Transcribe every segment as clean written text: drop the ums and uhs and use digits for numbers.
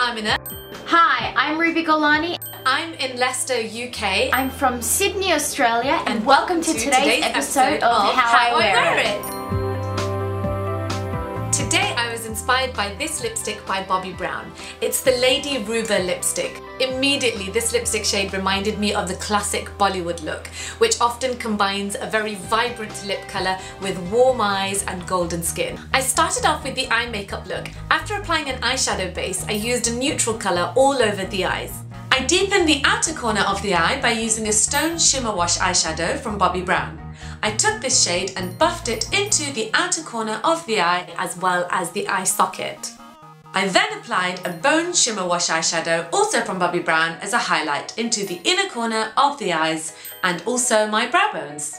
Amina. Hi, I'm Ruby Golani. I'm in Leicester, UK. I'm from Sydney, Australia, and welcome to today's episode of How I Wear It. Today I was inspired by this lipstick by Bobbi Brown. It's the Lady Ruba lipstick. Immediately this lipstick shade reminded me of the classic Bollywood look, which often combines a very vibrant lip colour with warm eyes and golden skin. I started off with the eye makeup look. After applying an eyeshadow base, I used a neutral colour all over the eyes. I deepened the outer corner of the eye by using a Stone Shimmer Wash eyeshadow from Bobbi Brown. I took this shade and buffed it into the outer corner of the eye as well as the eye socket. I then applied a Bone Shimmer Wash eyeshadow, also from Bobbi Brown, as a highlight into the inner corner of the eyes and also my brow bones.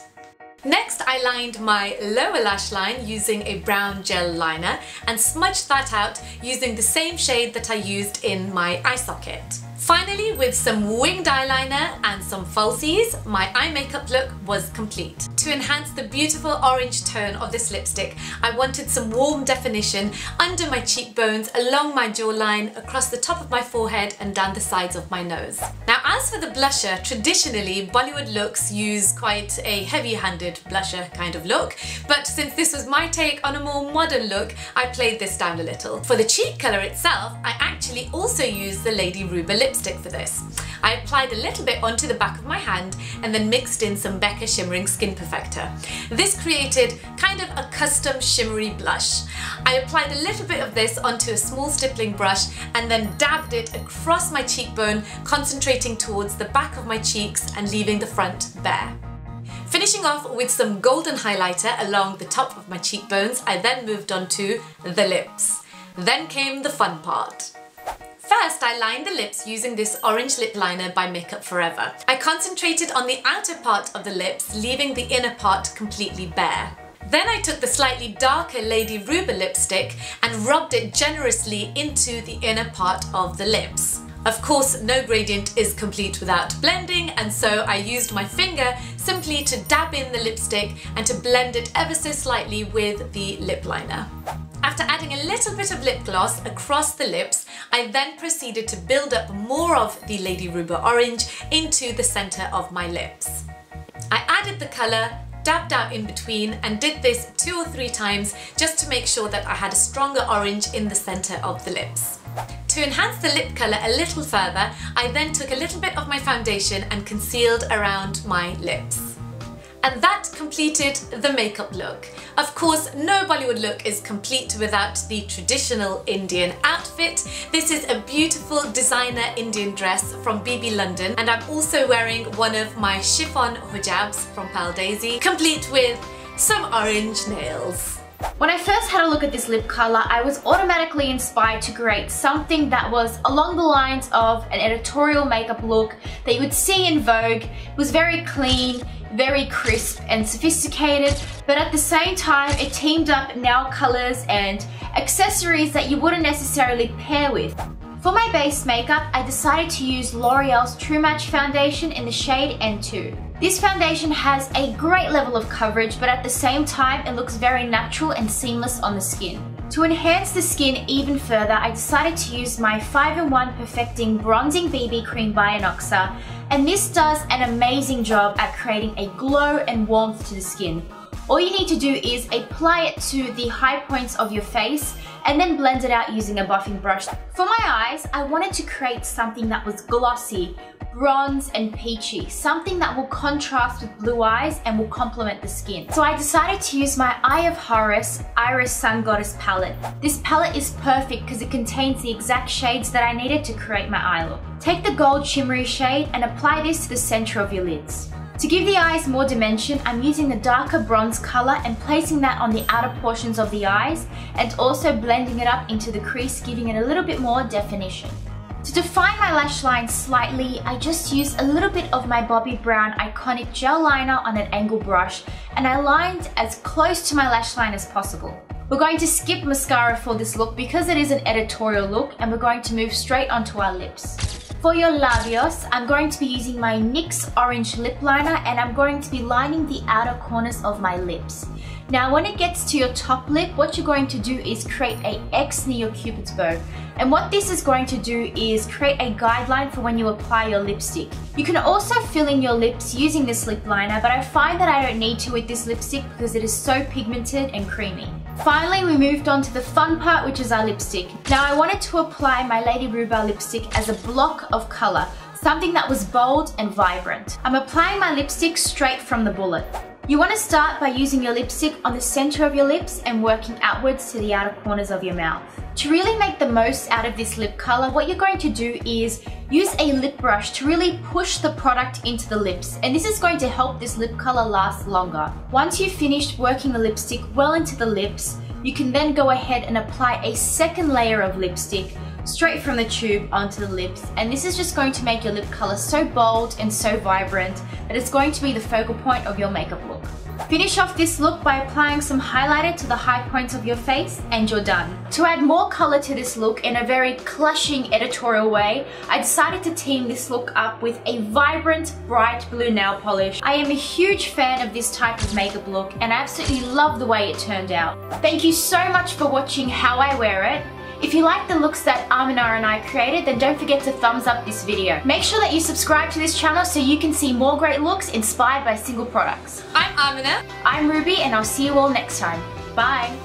Next, I lined my lower lash line using a brown gel liner and smudged that out using the same shade that I used in my eye socket. Finally, with some winged eyeliner and some falsies, my eye makeup look was complete. To enhance the beautiful orange tone of this lipstick, I wanted some warm definition under my cheekbones, along my jawline, across the top of my forehead and down the sides of my nose. Now, as for the blusher, traditionally Bollywood looks use quite a heavy-handed blusher kind of look, but since this was my take on a more modern look, I played this down a little. For the cheek colour itself, I actually also used the Lady Ruba lipstick for this. I applied a little bit onto the back of my hand and then mixed in some Becca Shimmering Skin Perfector. This created kind of a custom shimmery blush. I applied a little bit of this onto a small stippling brush and then dabbed it across my cheekbone, concentrating towards the back of my cheeks and leaving the front bare. Finishing off with some golden highlighter along the top of my cheekbones, I then moved on to the lips. Then came the fun part. First, I lined the lips using this orange lip liner by Makeup Forever. I concentrated on the outer part of the lips, leaving the inner part completely bare. Then I took the slightly darker Lady Ruba lipstick and rubbed it generously into the inner part of the lips. Of course, no gradient is complete without blending, and so I used my finger simply to dab in the lipstick and to blend it ever so slightly with the lip liner. After adding a little bit of lip gloss across the lips, I then proceeded to build up more of the Lady Ruba orange into the centre of my lips. I added the colour, dabbed out in between, and did this 2 or 3 times just to make sure that I had a stronger orange in the centre of the lips. To enhance the lip colour a little further, I then took a little bit of my foundation and concealed around my lips. And that completed the makeup look. Of course, no Bollywood look is complete without the traditional Indian outfit. This is a beautiful designer Indian dress from BB London, and I'm also wearing one of my chiffon hijabs from Pearl Daisy, complete with some orange nails. When I first had a look at this lip colour, I was automatically inspired to create something that was along the lines of an editorial makeup look that you would see in Vogue. It was very clean, very crisp and sophisticated, but at the same time it teamed up nail colours and accessories that you wouldn't necessarily pair with. For my base makeup, I decided to use L'Oreal's True Match foundation in the shade N2. This foundation has a great level of coverage, but at the same time it looks very natural and seamless on the skin. To enhance the skin even further, I decided to use my 5-in-1 Perfecting Bronzing BB Cream by Inoxa, and this does an amazing job at creating a glow and warmth to the skin. All you need to do is apply it to the high points of your face and then blend it out using a buffing brush. For my eyes, I wanted to create something that was glossy, bronze and peachy, something that will contrast with blue eyes and will complement the skin. So I decided to use my Eye of Horus Iris Sun Goddess palette. This palette is perfect because it contains the exact shades that I needed to create my eye look. Take the gold shimmery shade and apply this to the center of your lids. To give the eyes more dimension, I'm using the darker bronze colour and placing that on the outer portions of the eyes, and also blending it up into the crease, giving it a little bit more definition. To define my lash line slightly, I just used a little bit of my Bobbi Brown Iconic Gel Liner on an angle brush, and I lined as close to my lash line as possible. We're going to skip mascara for this look because it is an editorial look, and we're going to move straight onto our lips. For your labios, I'm going to be using my NYX Orange Lip Liner, and I'm going to be lining the outer corners of my lips. Now when it gets to your top lip, what you're going to do is create a X near your Cupid's bow. And what this is going to do is create a guideline for when you apply your lipstick. You can also fill in your lips using this lip liner, but I find that I don't need to with this lipstick because it is so pigmented and creamy. Finally, we moved on to the fun part, which is our lipstick. Now I wanted to apply my Lady Ruba lipstick as a block of color, something that was bold and vibrant. I'm applying my lipstick straight from the bullet. You want to start by using your lipstick on the center of your lips and working outwards to the outer corners of your mouth. To really make the most out of this lip color, what you're going to do is use a lip brush to really push the product into the lips, and this is going to help this lip color last longer. Once you've finished working the lipstick well into the lips, you can then go ahead and apply a second layer of lipstick straight from the tube onto the lips, and this is just going to make your lip color so bold and so vibrant that it's going to be the focal point of your makeup look. Finish off this look by applying some highlighter to the high points of your face and you're done. To add more color to this look in a very clashing editorial way, I decided to team this look up with a vibrant bright blue nail polish. I am a huge fan of this type of makeup look and I absolutely love the way it turned out. Thank you so much for watching how I wear it. If you like the looks that Amina and I created, then don't forget to thumbs up this video. Make sure that you subscribe to this channel so you can see more great looks inspired by single products. I'm Amina. I'm Ruby and I'll see you all next time. Bye!